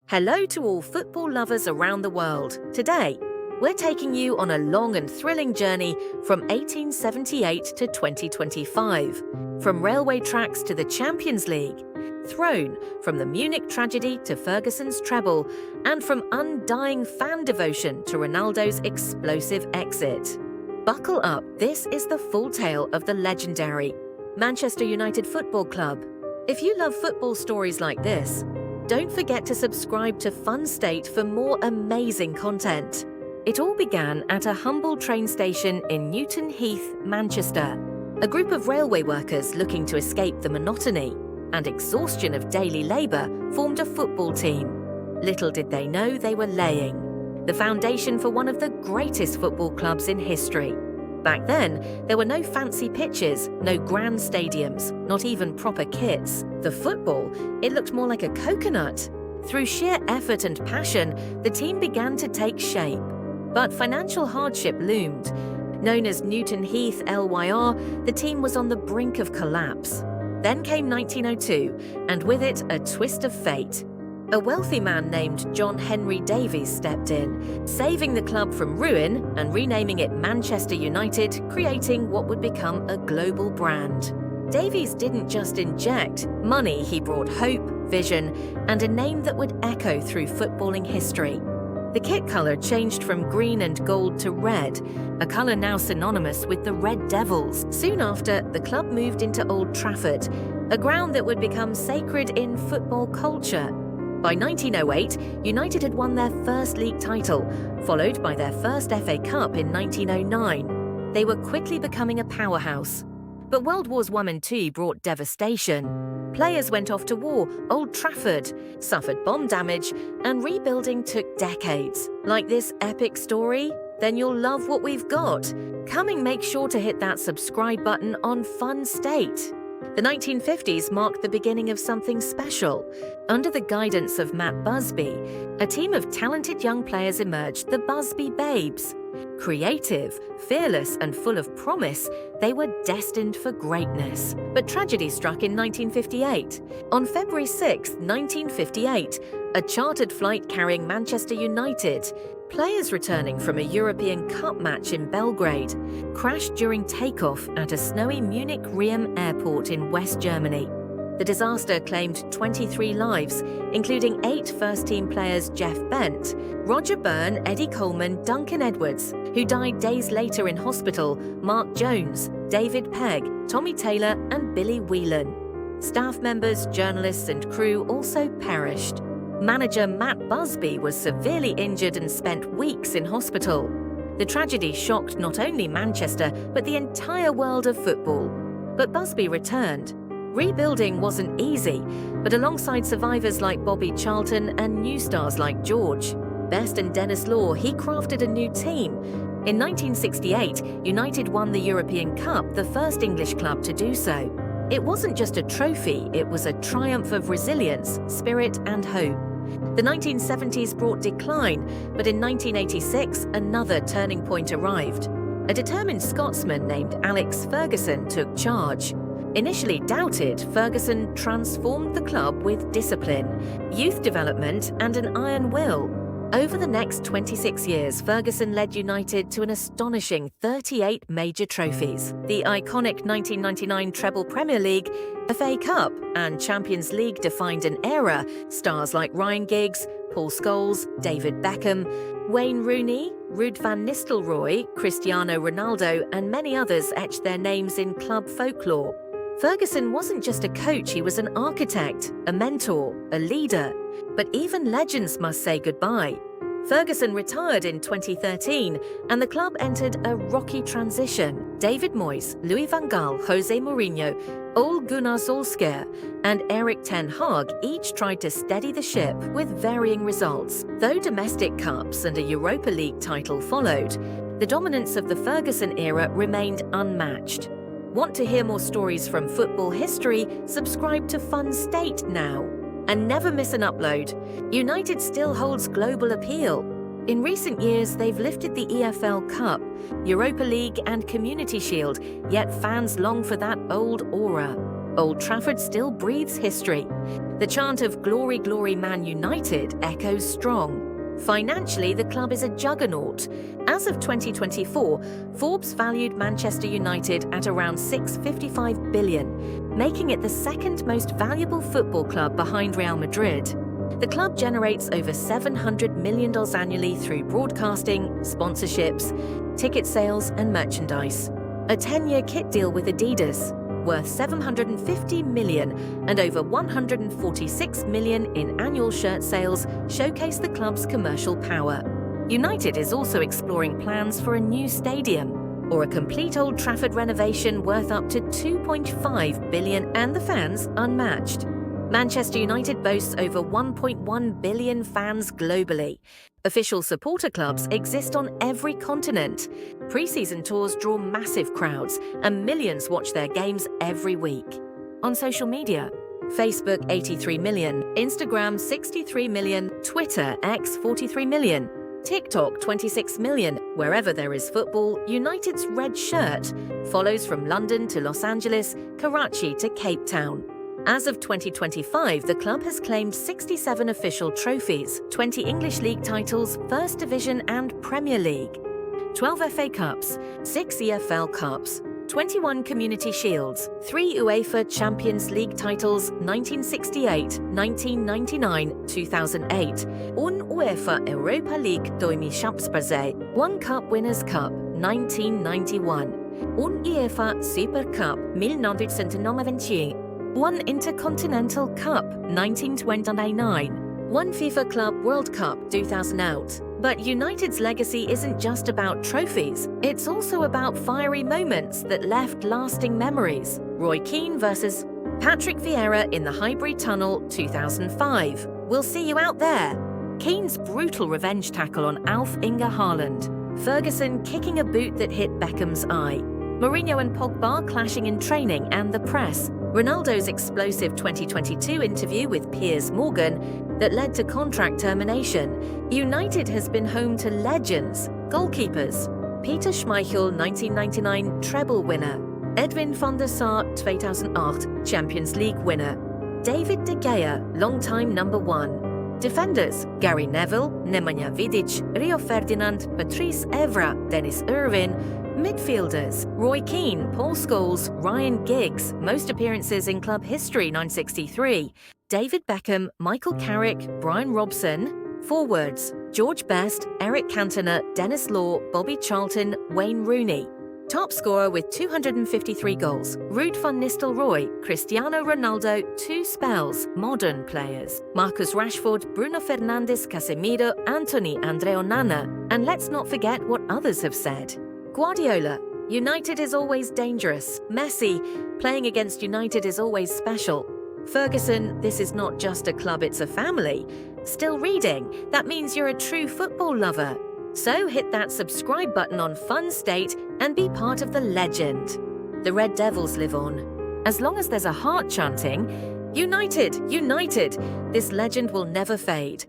Hello to all football lovers around the world. Today, we're taking you on a long and thrilling journey from 1878 to 2025, from railway tracks to the Champions League, thrown from the Munich tragedy to Ferguson's treble, and from undying fan devotion to Ronaldo's explosive exit. Buckle up, this is the full tale of the legendary Manchester United Football Club. If you love football stories like this, don't forget to subscribe to Fun State for more amazing content. It all began at a humble train station in Newton Heath, Manchester. A group of railway workers looking to escape the monotony and exhaustion of daily labour formed a football team. Little did they know they were laying the foundation for one of the greatest football clubs in history. Back then, there were no fancy pitches, no grand stadiums, not even proper kits. The football, it looked more like a coconut. Through sheer effort and passion, the team began to take shape. But financial hardship loomed. Known as Newton Heath LYR, the team was on the brink of collapse. Then came 1902, and with it, a twist of fate. A wealthy man named John Henry Davies stepped in, saving the club from ruin and renaming it Manchester United, creating what would become a global brand. Davies didn't just inject money, he brought hope, vision, and a name that would echo through footballing history. The kit colour changed from green and gold to red, a colour now synonymous with the Red Devils. Soon after, the club moved into Old Trafford, a ground that would become sacred in football culture. By 1908, United had won their first league title, followed by their first FA Cup in 1909. They were quickly becoming a powerhouse. But World Wars I and II brought devastation. Players went off to war, Old Trafford suffered bomb damage, and rebuilding took decades. Like this epic story? Then you'll love what we've got. Make sure to hit that subscribe button on Fun State. The 1950s marked the beginning of something special. Under the guidance of Matt Busby, a team of talented young players emerged, the Busby Babes. Creative, fearless, and full of promise, they were destined for greatness. But tragedy struck in 1958. On February 6, 1958, a chartered flight carrying Manchester United, players returning from a European Cup match in Belgrade, crashed during takeoff at a snowy Munich Riem airport in West Germany. The disaster claimed 23 lives, including 8 first-team players Jeff Bent, Roger Byrne, Eddie Coleman, Duncan Edwards, who died days later in hospital, Mark Jones, David Pegg, Tommy Taylor, and Billy Whelan. Staff members, journalists, and crew also perished. Manager Matt Busby was severely injured and spent weeks in hospital. The tragedy shocked not only Manchester, but the entire world of football. But Busby returned. Rebuilding wasn't easy, but alongside survivors like Bobby Charlton and new stars like George Best and Dennis Law, he crafted a new team. In 1968, United won the European Cup, the first English club to do so. It wasn't just a trophy, it was a triumph of resilience, spirit, and hope. The 1970s brought decline, but in 1986, another turning point arrived. A determined Scotsman named Alex Ferguson took charge. Initially doubted, Ferguson transformed the club with discipline, youth development, and an iron will. Over the next 26 years, Ferguson led United to an astonishing 38 major trophies. The iconic 1999 treble Premier League, FA Cup, and Champions League defined an era. Stars like Ryan Giggs, Paul Scholes, David Beckham, Wayne Rooney, Ruud van Nistelrooy, Cristiano Ronaldo, and many others etched their names in club folklore. Ferguson wasn't just a coach, he was an architect, a mentor, a leader. But even legends must say goodbye. Ferguson retired in 2013, and the club entered a rocky transition. David Moyes, Louis van Gaal, Jose Mourinho, Ole Gunnar Solskjaer, and Erik ten Hag each tried to steady the ship with varying results. Though domestic cups and a Europa League title followed, the dominance of the Ferguson era remained unmatched. Want to hear more stories from football history? Subscribe to Fun State now. And never miss an upload. United still holds global appeal. In recent years, they've lifted the EFL Cup, Europa League, and Community Shield, yet fans long for that old aura. Old Trafford still breathes history. The chant of "Glory, Glory, Man United" echoes strong. Financially, the club is a juggernaut. As of 2024, Forbes valued Manchester United at around $655 billion, making it the second most valuable football club behind Real Madrid. The club generates over $700 million annually through broadcasting, sponsorships, ticket sales, and merchandise. A 10-year kit deal with Adidas, worth $750 million, and over $146 million in annual shirt sales showcase the club's commercial power. United is also exploring plans for a new stadium, or a complete Old Trafford renovation worth up to $2.5 billion, and the fans unmatched. Manchester United boasts over 1.1 billion fans globally. Official supporter clubs exist on every continent. Pre-season tours draw massive crowds, and millions watch their games every week. On social media, Facebook 83 million, Instagram 63 million, Twitter X 43 million, TikTok 26 million. Wherever there is football, United's red shirt follows from London to Los Angeles, Karachi to Cape Town. As of 2025, the club has claimed 67 official trophies, 20 English League titles, First Division and Premier League, 12 FA Cups, 6 EFL Cups, 21 Community Shields, 3 UEFA Champions League titles 1968, 1999, 2008, un UEFA Europa League 2006, 1 Cup Winners' Cup 1991, un UEFA Super Cup 1991, 1 Intercontinental Cup 1929, 1 FIFA Club World Cup 2008. But United's legacy isn't just about trophies, it's also about fiery moments that left lasting memories. Roy Keane versus Patrick Vieira in the Highbury Tunnel 2005. We'll see you out there. Keane's brutal revenge tackle on Alf Inge Haaland. Ferguson kicking a boot that hit Beckham's eye. Mourinho and Pogba clashing in training and the press. Ronaldo's explosive 2022 interview with Piers Morgan that led to contract termination. United has been home to legends, goalkeepers. Peter Schmeichel, 1999 treble winner. Edwin van der Sar, 2008 Champions League winner. David De Gea, long-time number 1. Defenders: Gary Neville, Nemanja Vidic, Rio Ferdinand, Patrice Evra, Dennis Irwin. Midfielders: Roy Keane, Paul Scholes, Ryan Giggs, most appearances in club history 963. David Beckham, Michael Carrick, Brian Robson. Forwards: George Best, Eric Cantona, Dennis Law, Bobby Charlton, Wayne Rooney. Top scorer with 253 goals: Ruud van Nistelrooy, Cristiano Ronaldo, 2 spells. Modern players: Marcus Rashford, Bruno Fernandes, Casemiro, Anthony, Andre Onana. And let's not forget what others have said. Guardiola: United is always dangerous. Messi: playing against United is always special. Ferguson: this is not just a club, it's a family. Still reading: that means you're a true football lover. So hit that subscribe button on Fun State and be part of the legend. The Red Devils live on. As long as there's a heart chanting, United, United, this legend will never fade.